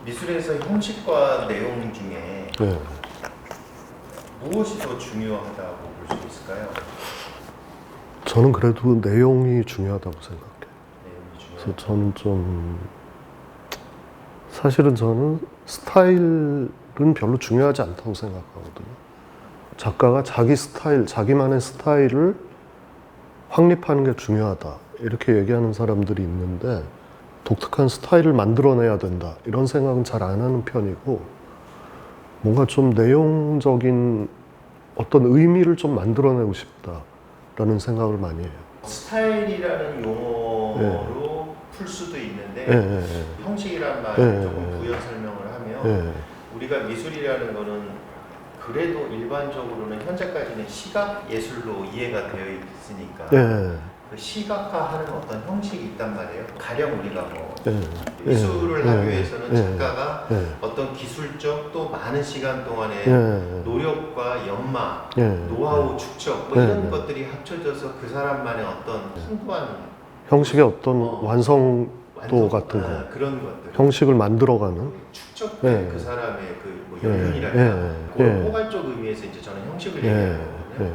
미술에서 형식과 내용 중에 네. 무엇이 더 중요하다고 볼 수 있을까요? 저는 그래도 내용이 중요하다고 생각해요. 내용이 중요하다. 그래서 저는 좀 사실은 저는 스타일은 별로 중요하지 않다고 생각하거든요. 작가가 자기 스타일, 자기만의 스타일을 확립하는 게 중요하다 이렇게 얘기하는 사람들이 있는데 독특한 스타일을 만들어내야 된다 이런 생각은 잘 안 하는 편이고 뭔가 좀 내용적인 어떤 의미를 좀 만들어내고 싶다라는 생각을 많이 해요. 스타일이라는 용어로 풀 수도 있는데 네. 형식이란 말을 네. 조금 부연 설명을 하면 네. 우리가 미술이라는 거는 그래도 일반적으로는 현재까지는 시각 예술로 이해가 되어 있으니까 네. 그 시각화하는 어떤 형식이 있단 말이에요. 가령 우리가 뭐 네. 미술을 네. 하기 위해서는 네. 작가가 네. 어떤 기술적 또 많은 시간 동안의 네. 노력과 연마, 네. 노하우 축적 뭐 네. 이런 것들이 합쳐져서 그 사람만의 어떤 풍부한 형식의 어떤 완성도 완성, 같은 거, 그런 것들 형식을 만들어가는. 축적된 네. 그 사람의 그뭐 네. 연륜이랄까 네. 그런 네. 포괄적 의미에서 이제 저는 형식을 네. 얘기하거든요. 네.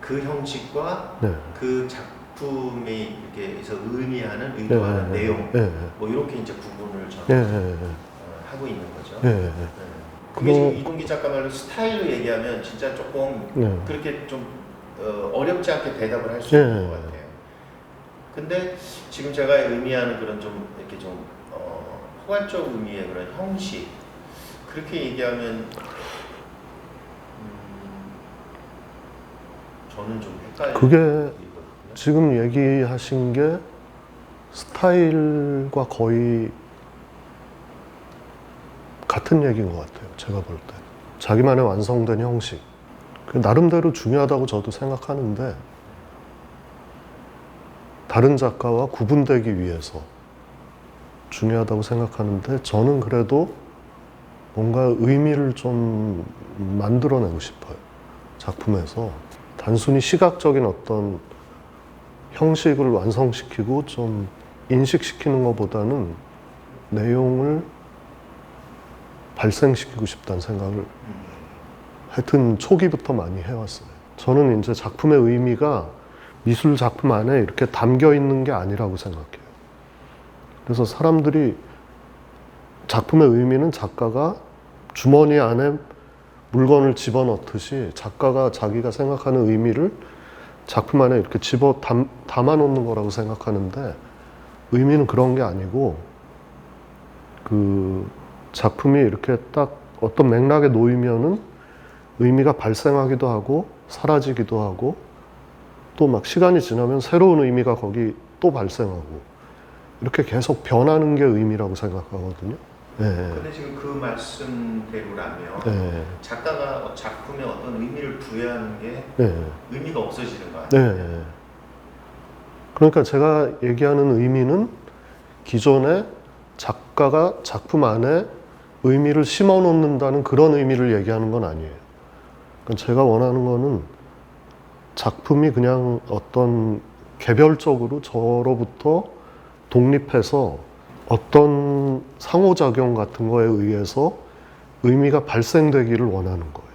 그 형식과 네. 그 작품이 이렇게 해서 의미하는 의도하는 네. 내용 네. 뭐 이렇게 이제 구분을 저는 네. 하고 있는 거죠. 네. 그게 지금 이동기 작가 말로 스타일로 얘기하면 진짜 조금 네. 그렇게 좀 어렵지 않게 대답을 할 수 있는 것 같아요. 근데 지금 제가 의미하는 그런 좀 이렇게 좀 포괄적 의미의 그런 형식 그렇게 얘기하면 저는 좀 헷갈리거든요. 그게 지금 얘기하신 게 스타일과 거의 같은 얘기인 것 같아요. 제가 볼 때. 자기만의 완성된 형식. 그 나름대로 중요하다고 저도 생각하는데 다른 작가와 구분되기 위해서 중요하다고 생각하는데 저는 그래도 뭔가 의미를 좀 만들어내고 싶어요. 작품에서. 단순히 시각적인 어떤 형식을 완성시키고 좀 인식시키는 것보다는 내용을 발생시키고 싶다는 생각을 하여튼 초기부터 많이 해왔어요. 저는 이제 작품의 의미가 미술 작품 안에 이렇게 담겨 있는 게 아니라고 생각해요. 그래서 사람들이 작품의 의미는 작가가 주머니 안에 물건을 집어넣듯이 작가가 자기가 생각하는 의미를 작품 안에 이렇게 담아 놓는 거라고 생각하는데 의미는 그런 게 아니고 그 작품이 이렇게 딱 어떤 맥락에 놓이면은 의미가 발생하기도 하고 사라지기도 하고 또 막 시간이 지나면 새로운 의미가 거기 또 발생하고 이렇게 계속 변하는 게 의미라고 생각하거든요. 네. 근데 지금 그 말씀대로라면 네. 작가가 작품에 어떤 의미를 부여하는 게 네. 의미가 없어지는 거 아니에요? 네. 그러니까 제가 얘기하는 의미는 기존에 작가가 작품 안에 의미를 심어 놓는다는 그런 의미를 얘기하는 건 아니에요. 그러니까 제가 원하는 거는 작품이 그냥 어떤 개별적으로 저로부터 독립해서 어떤 상호작용 같은 거에 의해서 의미가 발생되기를 원하는 거예요.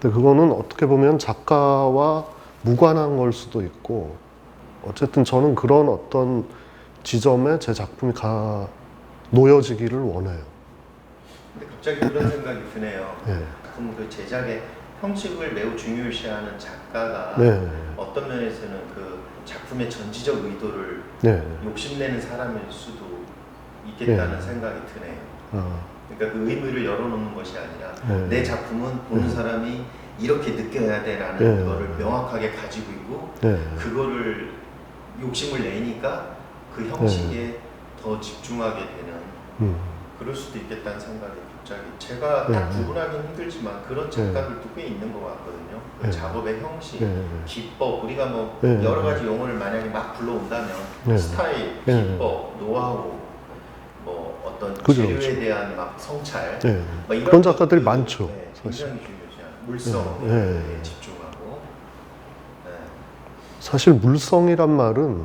근데 그거는 어떻게 보면 작가와 무관한 걸 수도 있고 어쨌든 저는 그런 어떤 지점에 제 작품이 놓여지기를 원해요. 근데 갑자기 그런 생각이 드네요. 네. 작품 그 제작의 형식을 매우 중요시하는 작가가 네. 어떤 면에서는 그 작품의 전지적 의도를 네. 욕심내는 사람일 수도 있겠다는 네. 생각이 드네요. 아, 그러니까 그 의미를 열어놓는 것이 아니라 네. 내 작품은 보는 사람이 이렇게 느껴야 돼라는 네. 거를 명확하게 가지고 있고 네. 그거를 욕심을 내니까 그 형식에 더 집중하게 되는 그럴 수도 있겠다는 생각이 갑자기 제가 딱 구분하기는 힘들지만 그런 작가들도 꽤 있는 것 같거든요. 그 작업의 형식, 기법 우리가 뭐 여러 가지 용어를 만약에 막 불러온다면 스타일, 기법, 노하우 뭐 어떤 재료에 대한 막 성찰 뭐 이런 그런 작가들이 많죠. 굉장히 중요하죠. 물성에 집중하고 사실 물성이란 말은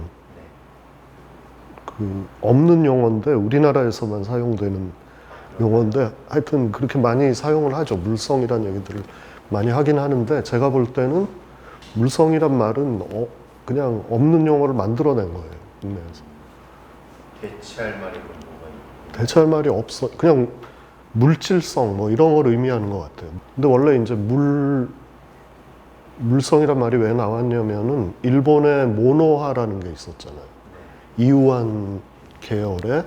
그 없는 용어인데 우리나라에서만 사용되는 용어인데 하여튼 그렇게 많이 사용을 하죠. 물성이라는 얘기들을 많이 하긴 하는데 제가 볼 때는 물성이란 말은 그냥 없는 용어를 만들어낸 거예요. 국내에서. 대체할 말이 그런 건가요? 대체할 말이 없어. 그냥 물질성 뭐 이런 걸 의미하는 것 같아요. 근데 원래 이제 물성이란 말이 왜 나왔냐면은 일본의 모노하라는 게 있었잖아요. 이우한 계열의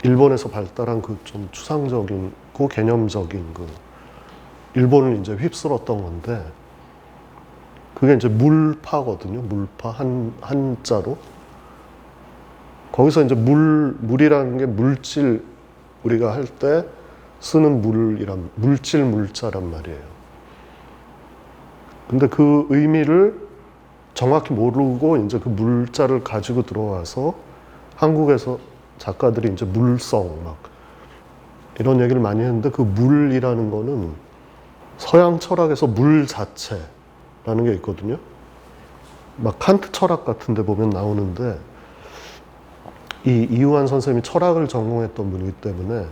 일본에서 발달한 그 좀 추상적인 그 개념적인 그 일본을 이제 휩쓸었던 건데 그게 이제 물파거든요. 물파 한자로. 거기서 이제 물이라는 게 물질 우리가 할 때 쓰는 물질 물자란 말이에요. 근데 그 의미를 정확히 모르고 이제 그 물자를 가지고 들어와서 한국에서 작가들이 이제 물성 막 이런 얘기를 많이 했는데 그 물이라는 거는 서양 철학에서 물 자체라는 게 있거든요. 막 칸트 철학 같은 데 보면 나오는데 이 이우한 선생님이 철학을 전공했던 분이기 때문에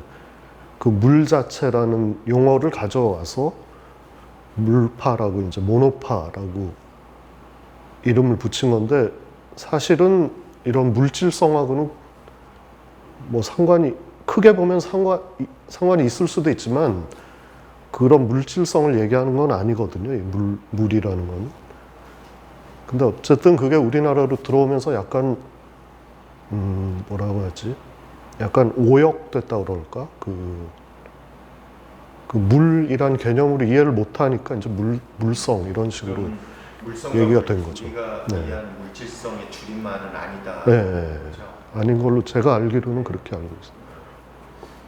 그 물 자체라는 용어를 가져와서 물파라고 이제 모노파라고 이름을 붙인 건데 사실은 이런 물질성하고는 뭐 크게 보면 상관이 있을 수도 있지만 그런 물질성을 얘기하는 건 아니거든요. 이 물이라는 건. 근데 어쨌든 그게 우리나라로 들어오면서 약간 뭐라고 하지? 약간 오역됐다 그럴까? 그 물이란 개념으로 이해를 못하니까 이제 물성 이런 식으로 얘기가 된 거죠. 우리가 이해하는 물질성의 줄임말은 아니다. 네, 그렇죠? 아닌 걸로 제가 알기로는 그렇게 알고 있어요.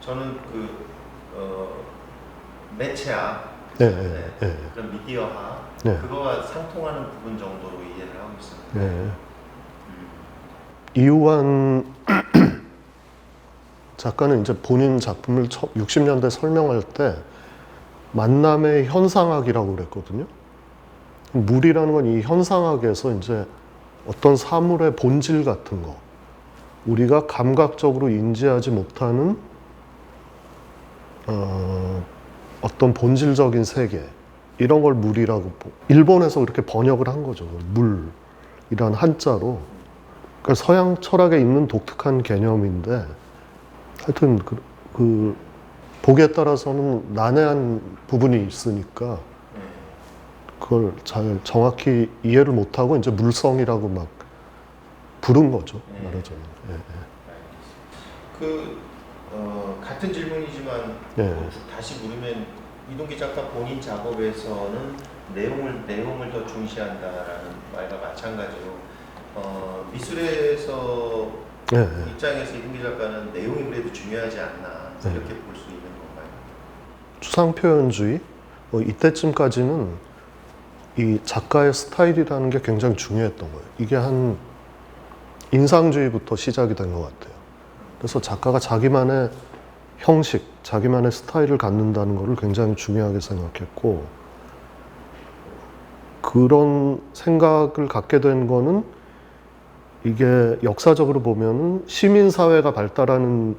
저는 매체화, 그런 미디어화, 그거와 상통하는 부분 정도로 이해를 하고 있습니다. 이우한 작가는 이제 본인 작품을 60년대 설명할 때 만남의 현상학이라고 그랬거든요. 물이라는 건 이 현상학에서 이제 어떤 사물의 본질 같은 거, 우리가 감각적으로 인지하지 못하는 어떤 본질적인 세계, 이런 걸 물이라고 일본에서 그렇게 번역을 한 거죠. 물이란 한자로. 그러니까 서양 철학에 있는 독특한 개념인데 하여튼 그 보기에 따라서는 난해한 부분이 있으니까 그걸 잘 정확히 이해를 못하고 이제 물성이라고 막 부른 거죠. 말하자면. 같은 질문이지만 다시 물으면 이동기 작가 본인 작업에서는 내용을 더 중시한다라는 말과 마찬가지로 미술에서 입장에서 이동기 작가는 내용이 그래도 중요하지 않나 이렇게 볼 수 있는 건가요? 추상표현주의 이때쯤까지는 이 작가의 스타일이라는 게 굉장히 중요했던 거예요. 이게 한 인상주의부터 시작이 된 것 같아요. 그래서 작가가 자기만의 형식, 자기만의 스타일을 갖는다는 것을 굉장히 중요하게 생각했고 그런 생각을 갖게 된 거는 이게 역사적으로 보면은 시민사회가 발달하는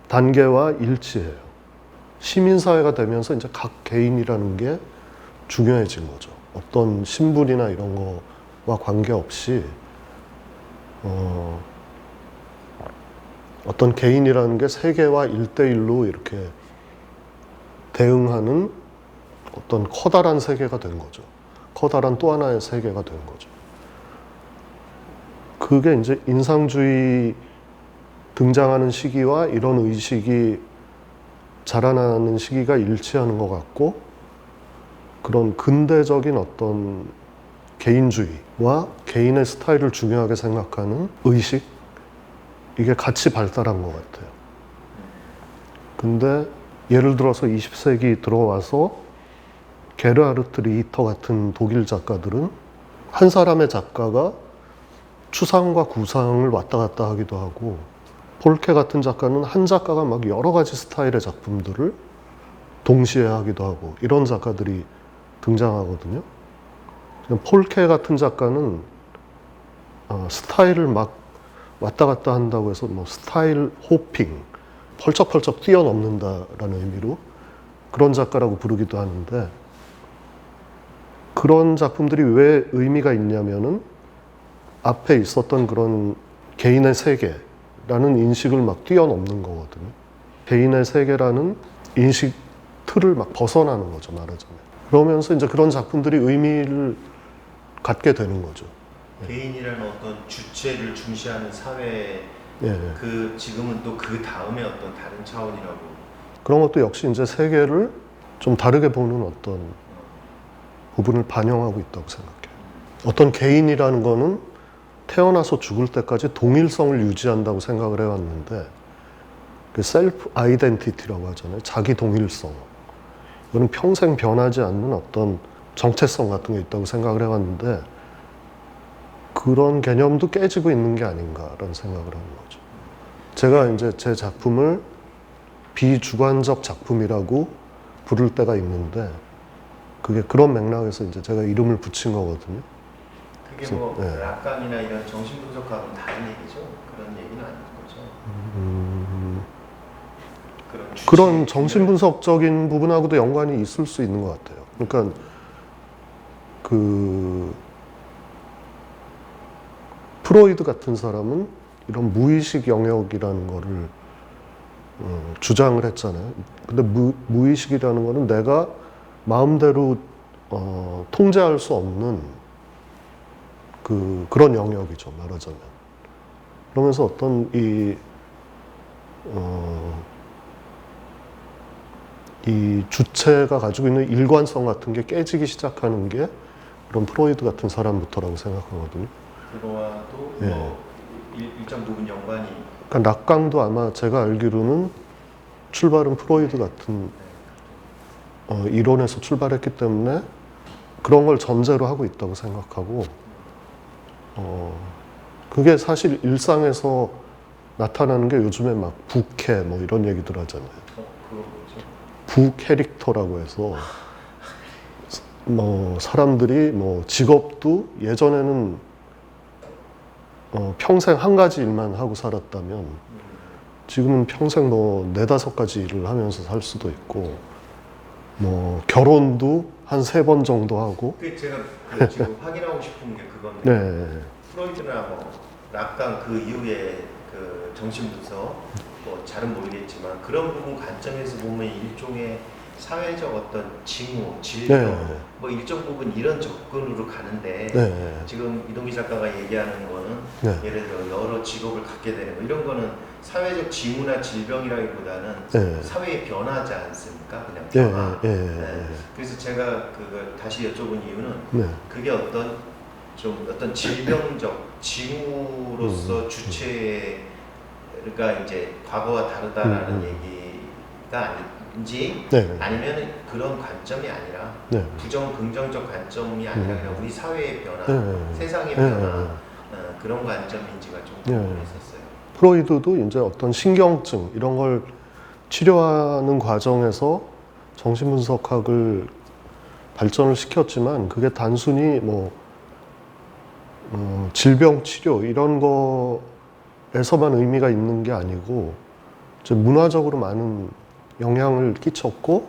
단계와 일치해요. 시민사회가 되면서 이제 각 개인이라는 게 중요해진 거죠. 어떤 신분이나 이런 거와 관계없이 어떤 개인이라는 게 세계와 1대1로 이렇게 대응하는 어떤 커다란 세계가 된 거죠. 커다란 또 하나의 세계가 된 거죠. 그게 이제 인상주의 등장하는 시기와 이런 의식이 자라나는 시기가 일치하는 것 같고 그런 근대적인 어떤 개인주의와 개인의 스타일을 중요하게 생각하는 의식 이게 같이 발달한 것 같아요. 근데 예를 들어서 20세기 들어와서 게르하르트 리히터 같은 독일 작가들은 한 사람의 작가가 추상과 구상을 왔다 갔다 하기도 하고 폴케 같은 작가는 한 작가가 막 여러 가지 스타일의 작품들을 동시에 하기도 하고 이런 작가들이 등장하거든요. 폴케 같은 작가는 스타일을 막 왔다 갔다 한다고 해서 뭐 스타일 호핑, 펄쩍펄쩍 뛰어넘는다라는 의미로 그런 작가라고 부르기도 하는데, 그런 작품들이 왜 의미가 있냐면은 앞에 있었던 그런 개인의 세계라는 인식을 막 뛰어넘는 거거든요. 개인의 세계라는 인식 틀을 막 벗어나는 거죠, 말하자면. 그러면서 이제 그런 작품들이 의미를 갖게 되는 거죠. 개인이라는 어떤 주체를 중시하는 사회, 예. 그 지금은 또 그 다음에 어떤 다른 차원이라고. 그런 것도 역시 이제 세계를 좀 다르게 보는 어떤 부분을 반영하고 있다고 생각해요. 어떤 개인이라는 거는 태어나서 죽을 때까지 동일성을 유지한다고 생각을 해왔는데, 그 셀프 아이덴티티라고 하잖아요. 자기 동일성. 이거는 평생 변하지 않는 어떤 정체성 같은 게 있다고 생각을 해왔는데, 그런 개념도 깨지고 있는 게 아닌가라는 생각을 하는 거죠. 제가 이제 제 작품을 비주관적 작품이라고 부를 때가 있는데, 그게 그런 맥락에서 이제 제가 이름을 붙인 거거든요. 그게 뭐 네. 락강이나 이런 정신분석하고는 다른 얘기죠. 그런 얘기는 아닌 거죠. 그런 정신분석적인 부분하고도 연관이 있을 수 있는 것 같아요. 그러니까 그 프로이드 같은 사람은 이런 무의식 영역이라는 거를 주장을 했잖아요. 근데 무의식이라는 거는 내가 마음대로 통제할 수 없는 그런 영역이죠, 말하자면. 그러면서 어떤 이 주체가 가지고 있는 일관성 같은 게 깨지기 시작하는 게 그런 프로이드 같은 사람부터라고 생각하거든요. 그거와도 예. 뭐 일정 부분 연관이. 그러니까 낙강도 아마 제가 알기로는 출발은 프로이드 같은 이론에서 출발했기 때문에 그런 걸 전제로 하고 있다고 생각하고, 그게 사실 일상에서 나타나는 게 요즘에 막 부캐 뭐 이런 얘기들 하잖아요. 그거 뭐죠? 부캐릭터라고 해서 뭐 사람들이 뭐 직업도 예전에는 평생 한 가지 일만 하고 살았다면 지금은 평생 뭐 4-5가지 일을 하면서 살 수도 있고, 뭐 결혼도 한 3번 정도 하고. 그 제가 지금 확인하고 싶은 게 그건데. 네. 프로이드나 뭐 락강 그 이후에 그 정신분석 뭐 잘은 모르겠지만 그런 부분 관점에서 보면 일종의 사회적 어떤 징후, 질병, 네. 뭐 일정 부분 이런 접근으로 가는데, 네. 지금 이동기 작가가 얘기하는 거는 네. 예를 들어 여러 직업을 갖게 되는 거, 이런 거는 사회적 징후나 질병이라기보다는 네. 사회에 변하지 않습니까? 그냥 예, 변화. 예, 예, 네. 그래서 제가 그걸 다시 여쭤본 이유는 네. 그게 어떤 질병적 징후로서 주체가 이제 과거와 다르다라는 얘기가 아닌지, 네. 아니면 그런 관점이 아니라 네. 긍정적 관점이 아니라 그냥 우리 사회의 변화, 네. 세상의 네. 변화, 그런 관점인지가 좀 궁금했었어요. 프로이드도 이제 어떤 신경증 이런 걸 치료하는 과정에서 정신분석학을 발전을 시켰지만, 그게 단순히 뭐 질병 치료 이런 거에서만 의미가 있는 게 아니고 이제 문화적으로 많은 영향을 끼쳤고,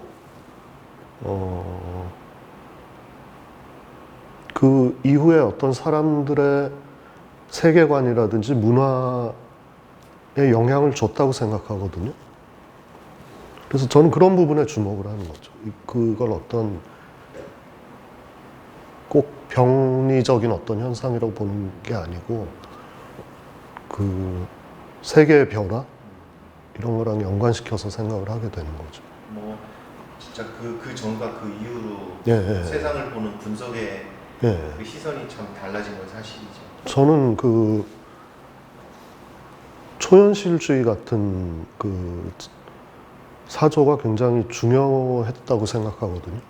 그 이후에 어떤 사람들의 세계관이라든지 문화에 영향을 줬다고 생각하거든요. 그래서 저는 그런 부분에 주목을 하는 거죠. 그걸 어떤 꼭 병리적인 어떤 현상이라고 보는 게 아니고, 그 세계의 변화 이런 거랑 연관시켜서 생각을 하게 되는 거죠. 뭐 진짜 그 전과 그 이후로 예. 세상을 보는 분석의 예. 그 시선이 참 달라진 건 사실이죠. 저는 그 초현실주의 같은 그 사조가 굉장히 중요했다고 생각하거든요.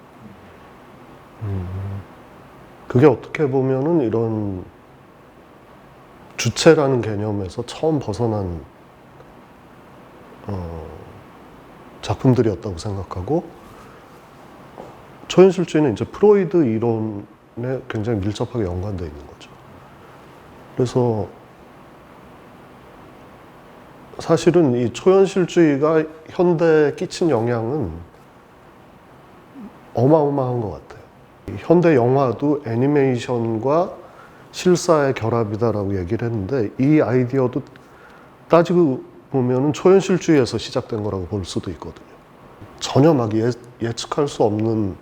그게 어떻게 보면은 이런 주체라는 개념에서 처음 벗어난 작품들이었다고 생각하고, 초현실주의는 이제 프로이드 이론에 굉장히 밀접하게 연관되어 있는 거죠. 그래서 사실은 이 초현실주의가 현대에 끼친 영향은 어마어마한 것 같아요. 현대 영화도 애니메이션과 실사의 결합이다라고 얘기를 했는데 이 아이디어도 따지고 보면은 초현실주의에서 시작된 거라고 볼 수도 있거든요. 전혀 막 예측할 수 없는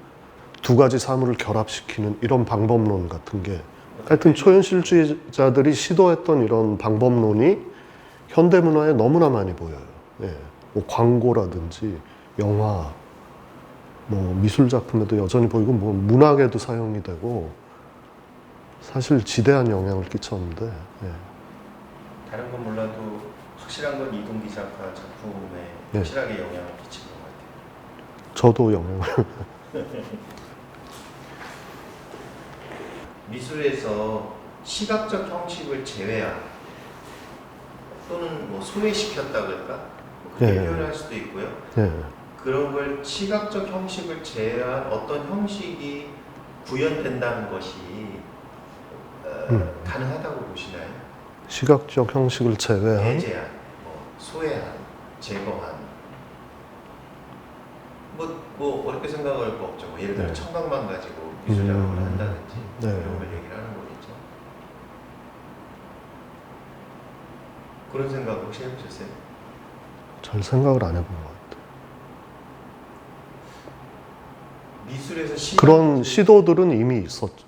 두 가지 사물을 결합시키는 이런 방법론 같은 게 하여튼 초현실주의자들이 시도했던 이런 방법론이 현대문화에 너무나 많이 보여요. 예. 뭐 광고라든지 영화, 뭐 미술 작품에도 여전히 보이고 뭐 문학에도 사용이 되고 사실 지대한 영향을 끼쳤는데 예. 다른 건 몰라도 확실한 건 이동기 작가 작품에 예. 확실하게 영향을 끼친 것 같아요. 저도 영향을 미술에서 시각적 형식을 제외한 또는 뭐 소외시켰다 그럴까? 뭐 그렇게 예. 표현할 수도 있고요. 예. 그런 걸 시각적 형식을 제외한 어떤 형식이 구현된다는 것이 가능하다고 보시나요? 시각적 형식을 제외한 배제한, 뭐 소외한, 제거한 뭐 어렵게 생각할 거 없죠. 뭐 예를 들어 네. 청각만 가지고 미술 작업을 한다든지 네. 이런 걸 얘기를 하는 거겠죠. 그런 생각 혹시 해보셨어요? 잘 생각을 안 해본 것 같아요. 미술에서 그런 시도들은 이미 있었죠.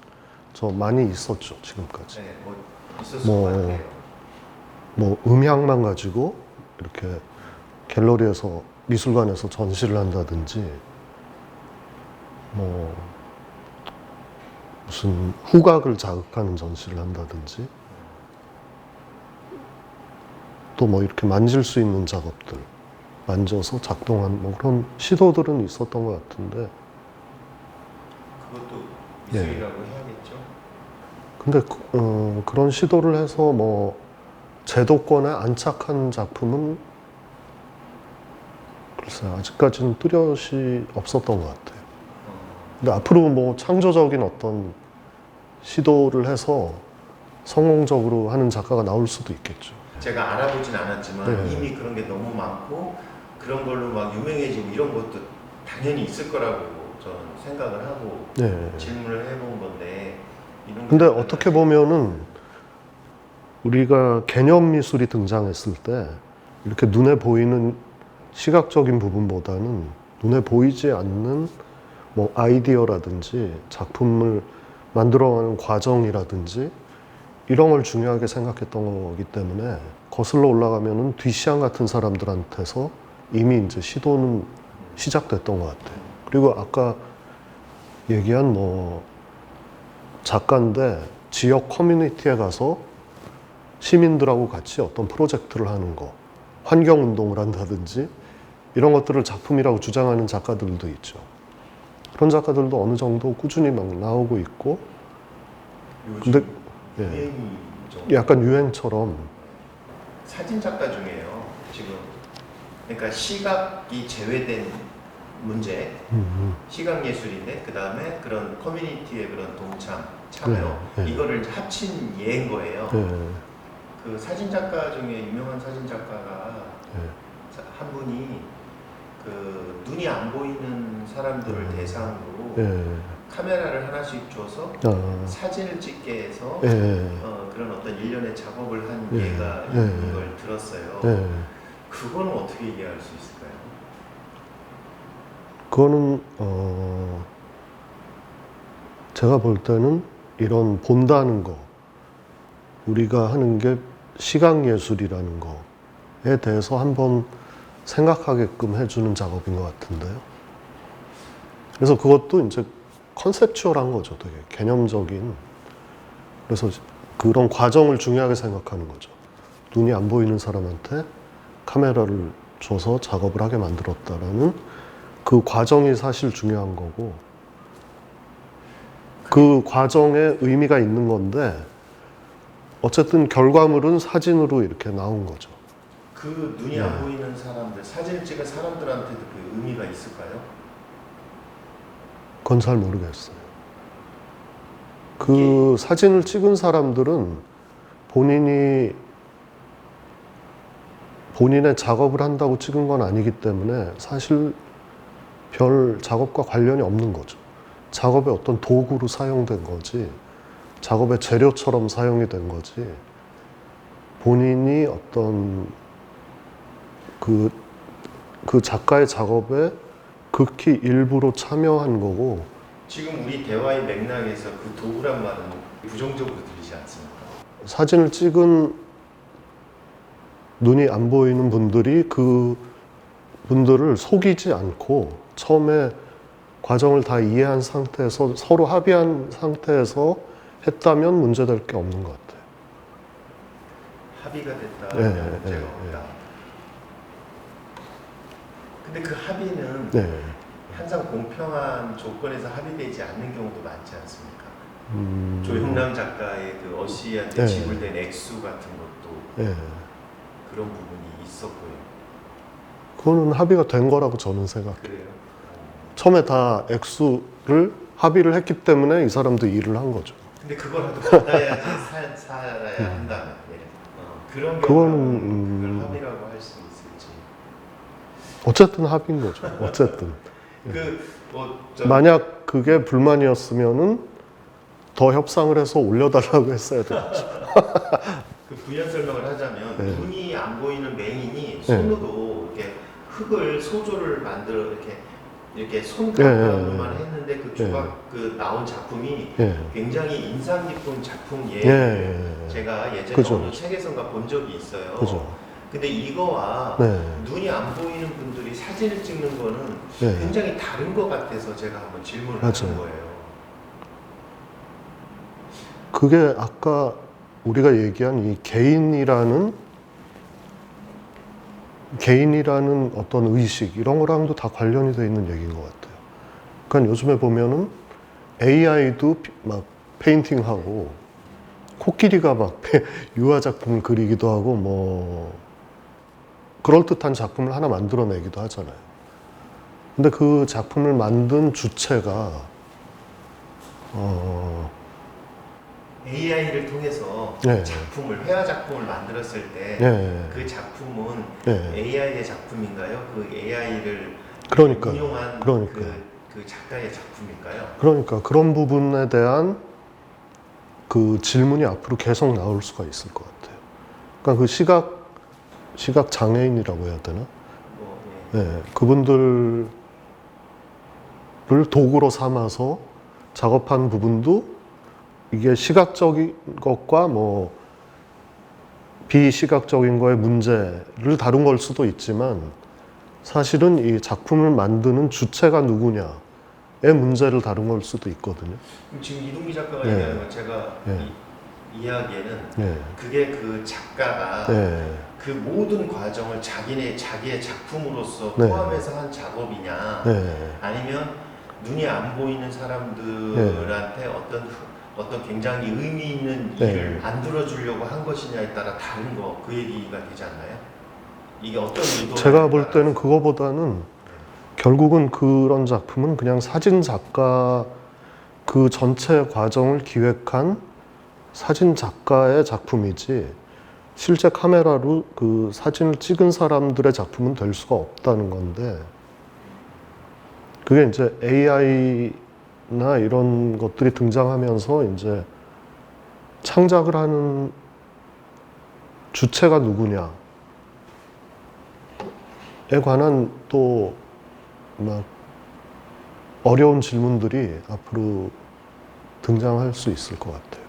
많이 있었죠, 지금까지. 네, 뭐 있었을 것 같아요. 뭐 음향만 가지고 이렇게 갤러리에서 미술관에서 전시를 한다든지 뭐 무슨 후각을 자극하는 전시를 한다든지 또 뭐 이렇게 만질 수 있는 작업들 만져서 작동하는 뭐 그런 시도들은 있었던 것 같은데 그것도 미술이라고 해야겠죠. 근데 그런 시도를 해서 뭐 제도권에 안착한 작품은 글쎄 아직까지는 뚜렷이 없었던 것 같아요. 근데 앞으로 뭐 창조적인 어떤 시도를 해서 성공적으로 하는 작가가 나올 수도 있겠죠. 제가 알아보진 않았지만 네. 이미 그런 게 너무 많고 그런 걸로 막 유명해지고 이런 것도 당연히 있을 거라고 저는 생각을 하고 네. 질문을 해본 건데 이런 근데 게 어떻게 보면은 우리가 개념 미술이 등장했을 때 이렇게 눈에 보이는 시각적인 부분보다는 눈에 보이지 않는 뭐 아이디어라든지 작품을 만들어가는 과정이라든지 이런 걸 중요하게 생각했던 거기 때문에 거슬러 올라가면은 뒤시안 같은 사람들한테서 이미 이제 시도는 시작됐던 것 같아요. 그리고 아까 얘기한 뭐 작가인데 지역 커뮤니티에 가서 시민들하고 같이 어떤 프로젝트를 하는 거, 환경운동을 한다든지 이런 것들을 작품이라고 주장하는 작가들도 있죠. 그런 작가들도 어느 정도 꾸준히 막 나오고 있고 근데 예, 유행이죠. 약간 유행처럼 사진 작가 중에요. 지금 그러니까 시각이 제외된 문제, 시각 예술인데 그 다음에 그런 커뮤니티의 그런 동참, 참여 네, 네. 이거를 합친 예인 거예요. 예, 그 사진 작가 중에 유명한 사진 작가가 한 분이 그 눈이 안 보이는 사람들을 대상으로 예, 카메라를 하나씩 줘서 아, 사진을 찍게 해서 예, 그런 어떤 일련의 작업을 한 예, 예가 예, 있는 걸 들었어요. 예. 그거는 어떻게 이해할 수 있을까요? 그거는 제가 볼 때는 이런 본다는 거, 우리가 하는 게 시각 예술이라는 거에 대해서 한번 생각하게끔 해주는 작업인 것 같은데요. 그래서 그것도 이제 컨셉추얼한 거죠, 되게 개념적인. 그래서 그런 과정을 중요하게 생각하는 거죠. 눈이 안 보이는 사람한테 카메라를 줘서 작업을 하게 만들었다라는 그 과정이 사실 중요한 거고, 그 과정에 의미가 있는 건데, 어쨌든 결과물은 사진으로 이렇게 나온 거죠. 그 눈이 안 보이는 사람들, 사진을 찍은 사람들한테도 그 의미가 있을까요? 그건 잘 모르겠어요. 그 사진을 찍은 사람들은 본인이 본인의 작업을 한다고 찍은 건 아니기 때문에 사실 별 작업과 관련이 없는 거죠. 작업의 어떤 도구로 사용된 거지, 작업의 재료처럼 사용이 된 거지, 본인이 어떤 그 작가의 작업에 극히 일부러 참여한 거고. 지금 우리 대화의 맥락에서 그 도구란 말은 부정적으로 들리지 않습니까? 사진을 찍은 눈이 안 보이는 분들이 그 분들을 속이지 않고 처음에 과정을 다 이해한 상태에서 서로 합의한 상태에서 했다면 문제될 게 없는 것 같아요. 합의가 됐다. 네, 문제가 네, 없다. 근데 그 합의는 네. 항상 공평한 조건에서 합의되지 않는 경우도 많지 않습니까? 조형남 작가의 그 어시한테 네. 지불된 액수 같은 것도 네. 그런 부분이 있었고요. 그거는 합의가 된 거라고 저는 생각해요. 그래요? 처음에 다 액수를 합의를 했기 때문에 이 사람도 일을 한 거죠. 근데 그거라도 받아야지 살아야 한다면 그런 경우는 그걸 합의라고 할 수 있을지. 어쨌든 합의인 거죠. 어쨌든. 만약 그게 불만이었으면은 더 협상을 해서 올려달라고 했어야 되겠죠. 그 부연 설명을 하자면 네. 눈이 안 보이는 맹인이 손으로 이렇게 흙을 소조를 만들어 이렇게 손가락으로만 했는데 그 조각 그 나온 작품이 굉장히 인상 깊은 작품이에요. 제가 예전에 그죠. 어느 책에선가 본 적이 있어요. 그죠. 근데 이거와 눈이 안 보이는 분들이 사진을 찍는 거는 굉장히 다른 것 같아서 제가 한번 질문을 하는 거예요. 그게 아까 우리가 얘기한 이 개인이라는 어떤 의식 이런 거랑도 다 관련이 돼 있는 얘기인 것 같아요. 그러니까 요즘에 보면은 AI도 막 페인팅하고 코끼리가 막 유화 작품을 그리기도 하고 뭐 그럴듯한 작품을 하나 만들어내기도 하잖아요. 근데 그 작품을 만든 주체가 AI를 통해서 작품을 회화 작품을 만들었을 때 그 작품은 AI의 작품인가요? 그 AI를 운용한 그 작가의 작품일까요? 그러니까 그런 부분에 대한 그 질문이 앞으로 계속 나올 수가 있을 것 같아요. 그러니까 그 시각 장애인이라고 해야 되나? 그분들을 도구로 삼아서 작업한 부분도 이게 시각적인 것과 뭐 비시각적인 거의 문제를 다룬 걸 수도 있지만 사실은 이 작품을 만드는 주체가 누구냐의 문제를 다룬 걸 수도 있거든요. 지금 이동기 작가가 얘기하는 건 제가 이야기에는 그게 그 작가가 그 모든 과정을 자기의 작품으로서 포함해서 한 작업이냐 아니면 눈이 안 보이는 사람들한테 어떤 굉장히 의미 있는 일을 만들어주려고 한 것이냐에 따라 다른 거 그 얘기가 되지 않나요? 이게 어떤 의도가 제가 볼 때는 그거보다는 결국은 그런 작품은 그냥 사진 작가 그 전체 과정을 기획한 사진 작가의 작품이지 실제 카메라로 그 사진을 찍은 사람들의 작품은 될 수가 없다는 건데 그게 이제 AI나 이런 것들이 등장하면서 이제 창작을 하는 주체가 누구냐에 관한 또 막 어려운 질문들이 앞으로 등장할 수 있을 것 같아요.